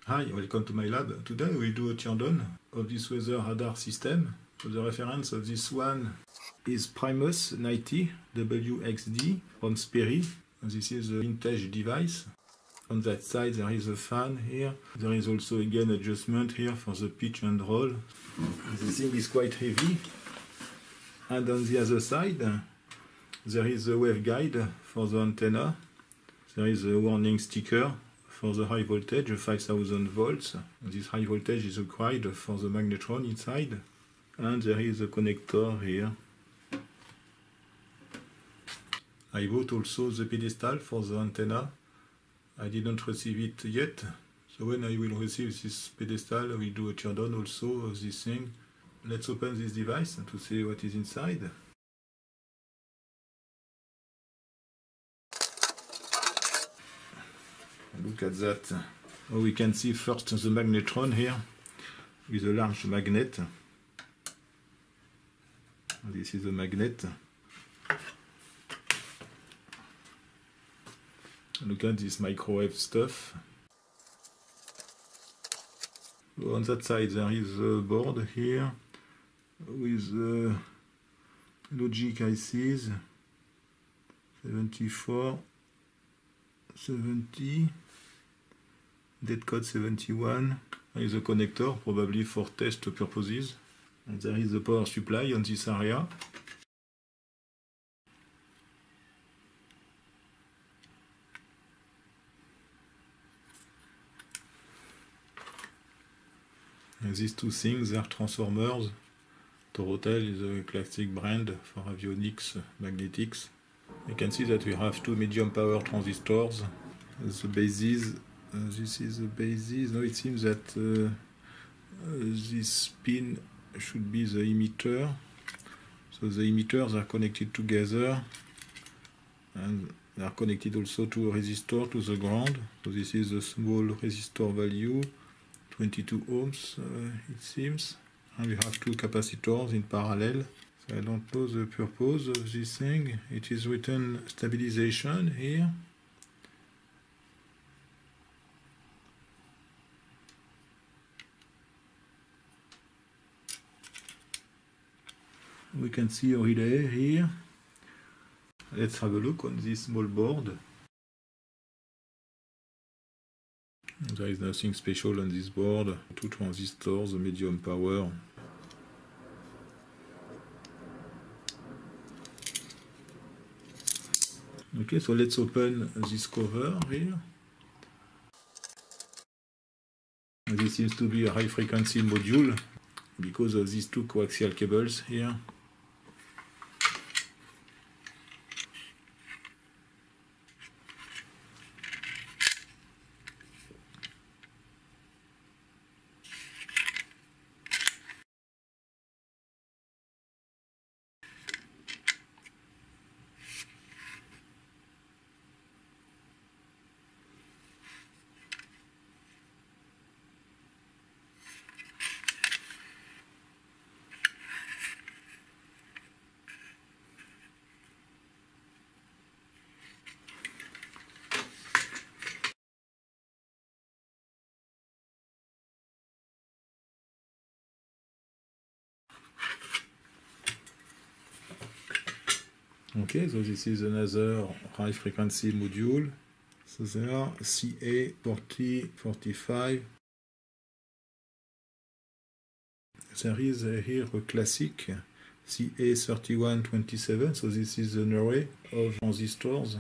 Hi, welcome to my lab. Today we do a teardown of this weather radar system. So the reference of this one is Primus 90 WXD from Sperry. This is a vintage device. On that side there is a fan here. There is also again adjustment here for the pitch and roll. This thing is quite heavy. And on the other side there is a waveguide for the antenna. There is a warning sticker for the high voltage, 5000 volts. This high voltage is required for the magnetron inside. And there is a connector here. I bought also the pedestal for the antenna. I didn't receive it yet. So when I will receive this pedestal, I will do a teardown also of this thing. Let's open this device to see what is inside. Look at that. Oh, we can see first the magnetron here with a large magnet. This is a magnet. Look at this microwave stuff. On that side there is a board here with logic ICs 74, 70, dead code 71. There is a connector probably for test purposes. And there is the power supply on this area. And these two things are transformers. Torotel is a classic brand for avionics, magnetics. You can see that we have two medium power transistors. The bases, this is the bases. Now it seems that this pin should be the emitter. So the emitters are connected together and they are connected also to a resistor to the ground. So this is a small resistor value, 22 ohms it seems. And we have two capacitors in parallel. So I don't know the purpose of this thing. It is written stabilization here. We can see a relay here. Let's have a look on this small board. There is nothing special on this board. Two transistors, medium power. Okay, so let's open this cover here. This seems to be a high frequency module because of these two coaxial cables here. Okay, so this is another high frequency module. So there are CA4045. There is here a classic CA3127. So this is an array of transistors.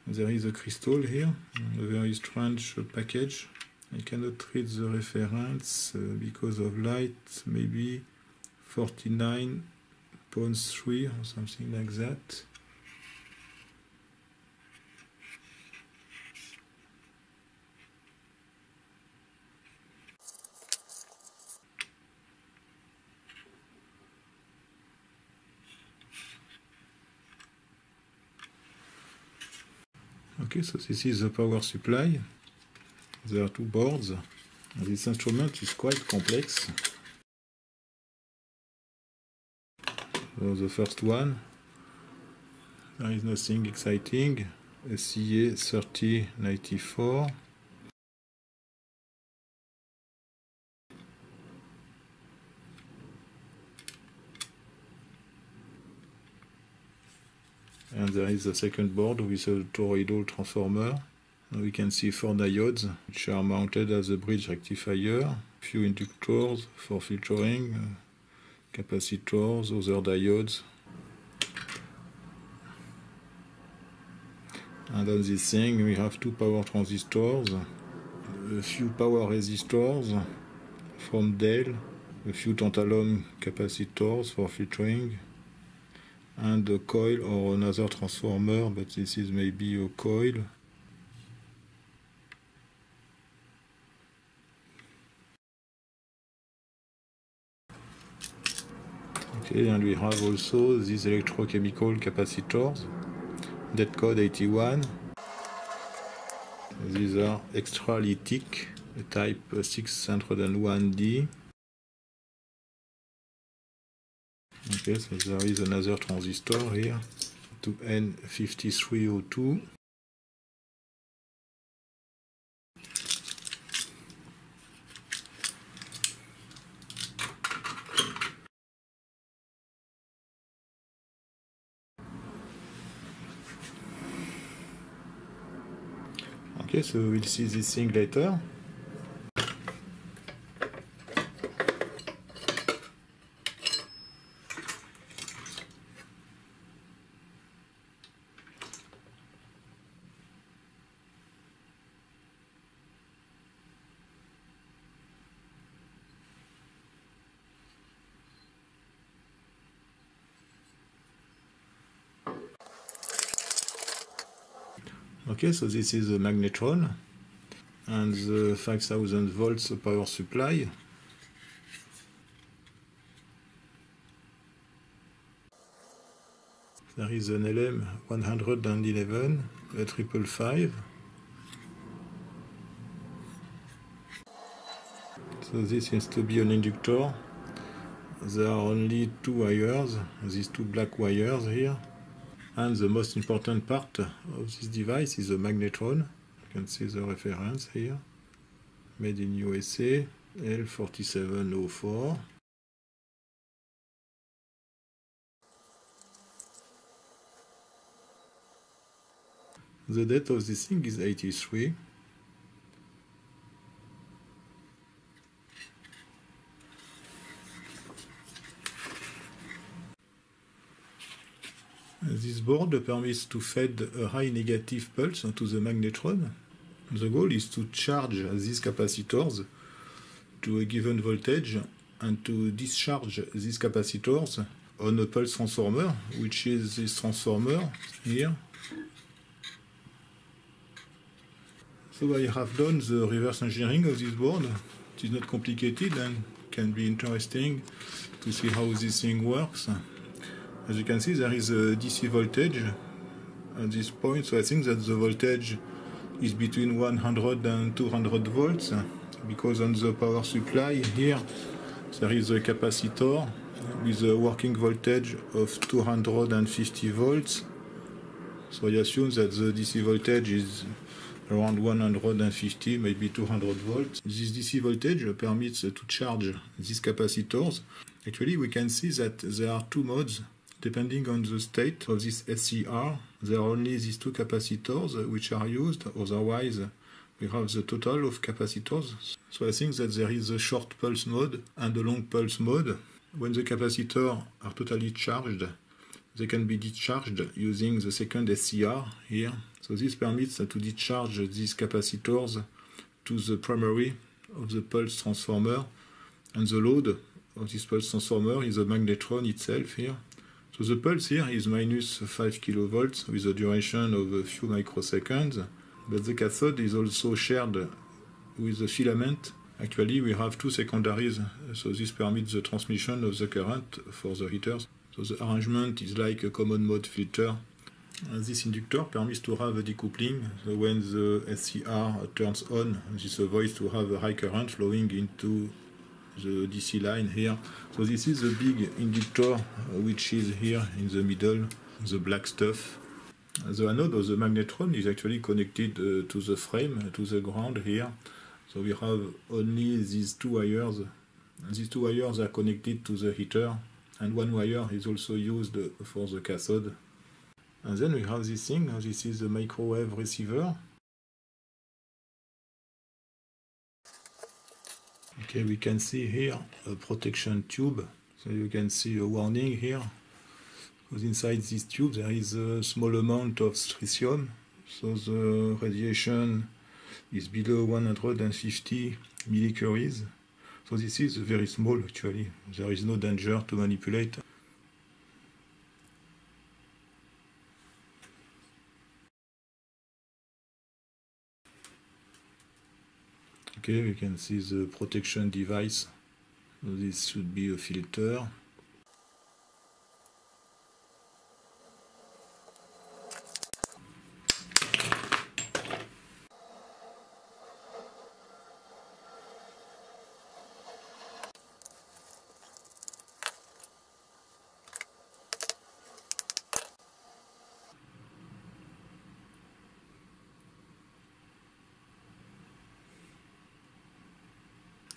There is a crystal here, a very strange package. I cannot read the reference because of light, maybe 49.3 or something like that. Okay, so this is the power supply. There are two boards. This instrument is quite complex. So the first one, there is nothing exciting. SCA 3094. And there is a second board with a toroidal transformer. We can see 4 diodes which are mounted as a bridge rectifier, few inductors for filtering, capacitors, other diodes. And on this thing we have 2 power transistors, a few power resistors from Dell, a few tantalum capacitors for filtering, and a coil or another transformer, but this is maybe a coil. Okay, and we have also these electrochemical capacitors, dead code 81. These are extralytic, type 601D. Okay, so there is another transistor here, 2N5302. Okay, so we'll see this thing later. Okay, so this is a magnetron and the 5000 volts power supply. There is an LM111, a 555. So this seems to be an inductor. There are only 2 wires, these 2 black wires here. And the most important part of this device is a magnetron. You can see the reference here. Made in USA, L4704. The date of this thing is 83. This board permits to feed a high negative pulse to the magnetron. The goal is to charge these capacitors to a given voltage and to discharge these capacitors on a pulse transformer, which is this transformer here. So I have done the reverse engineering of this board. It is not complicated and can be interesting to see how this thing works. As you can see, there is a DC voltage at this point, so I think that the voltage is between 100 and 200 volts, because on the power supply here there is a capacitor with a working voltage of 250 volts. So I assume that the DC voltage is around 150, maybe 200 volts. This DC voltage permits to charge these capacitors. Actually, we can see that there are 2 modes. Depending on the state of this SCR, there are only these 2 capacitors which are used, otherwise we have the total of capacitors. So I think that there is a short pulse mode and a long pulse mode. When the capacitors are totally charged, they can be discharged using the second SCR here. So this permits to discharge these capacitors to the primary of the pulse transformer, and the load of this pulse transformer is the magnetron itself here. So the pulse here is minus 5 kilovolts with a duration of a few microseconds, but the cathode is also shared with the filament. Actually, we have 2 secondaries, so this permits the transmission of the current for the heaters. So the arrangement is like a common mode filter. And this inductor permits to have a decoupling. So when the SCR turns on, this avoids to have a high current flowing into the DC line here. So this is the big inductor which is here in the middle, the black stuff. The anode of the magnetron is actually connected to the frame, to the ground here. So we have only these two wires. These two wires are connected to the heater, and one wire is also used for the cathode. And then we have this thing. This is the microwave receiver. Okay, we can see here a protection tube. So you can see a warning here. Because inside this tube there is a small amount of strontium. So the radiation is below 150 millicuries. So this is very small actually. There is no danger to manipulate. Okay, we can see the protection device. So this should be a filter.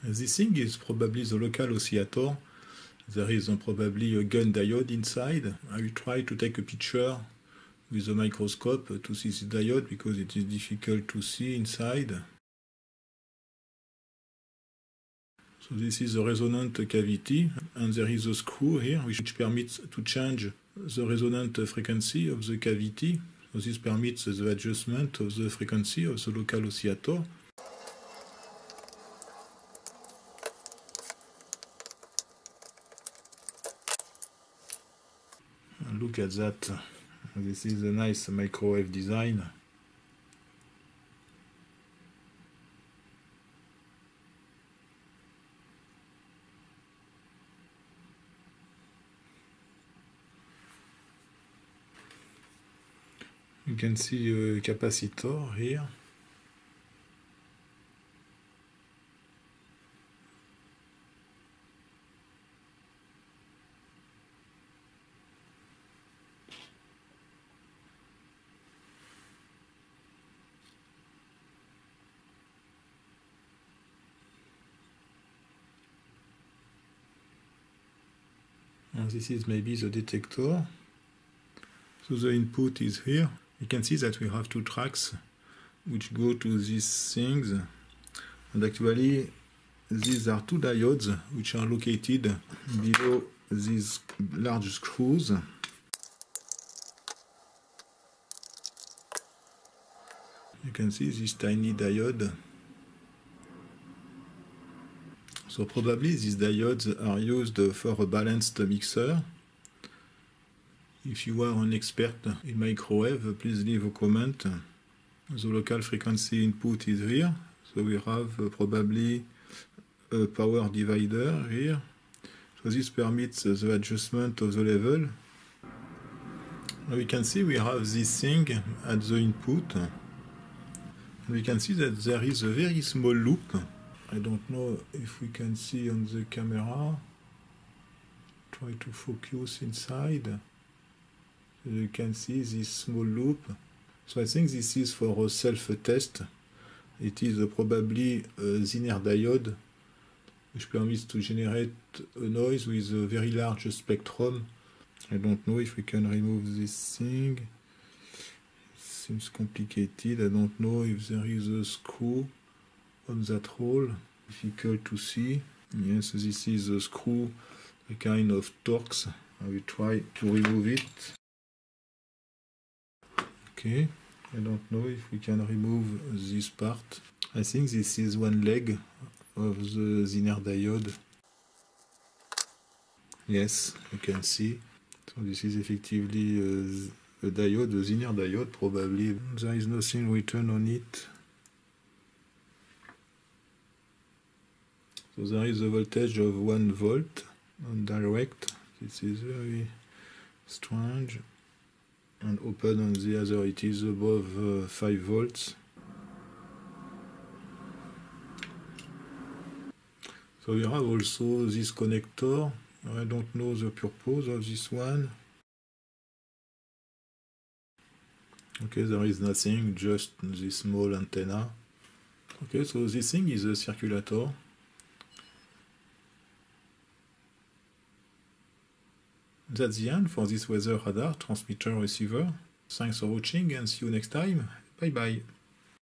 This thing is probably the local oscillator. There is probably a gun diode inside. I will try to take a picture with a microscope to see the diode because it is difficult to see inside. So this is a resonant cavity, and there is a screw here which permits to change the resonant frequency of the cavity. So this permits the adjustment of the frequency of the local oscillator. Look at that. This is a nice microwave design. You can see a capacitor here. And this is maybe the detector. So the input is here. You can see that we have two tracks which go to these things. And actually, these are two diodes which are located below these large screws. You can see this tiny diode. So probably these diodes are used for a balanced mixer. If you are an expert in microwave, please leave a comment. The local frequency input is here. So we have probably a power divider here. So this permits the adjustment of the level. Now we can see we have this thing at the input. We can see that there is a very small loop. I don't know if we can see on the camera. Try to focus inside. You can see this small loop. So I think this is for a self-test. It is probably a Zener diode which permits to generate a noise with a very large spectrum. I don't know if we can remove this thing. It seems complicated. I don't know if there is a screw on that hole. Difficult to see. Yes, this is a screw, a kind of Torx. I will try to remove it. Okay, I don't know if we can remove this part. I think this is one leg of the Zener diode. Yes, you can see. So this is effectively a diode, a Zener diode probably. There is nothing written on it. So there is a voltage of 1 volt on direct. This is very strange. And open on the other, it is above 5 volts. So we have also this connector. I don't know the purpose of this one. Okay, there is nothing, just this small antenna. Okay, so this thing is a circulator. That's the end for this weather radar transmitter receiver. Thanks for watching and see you next time. Bye bye.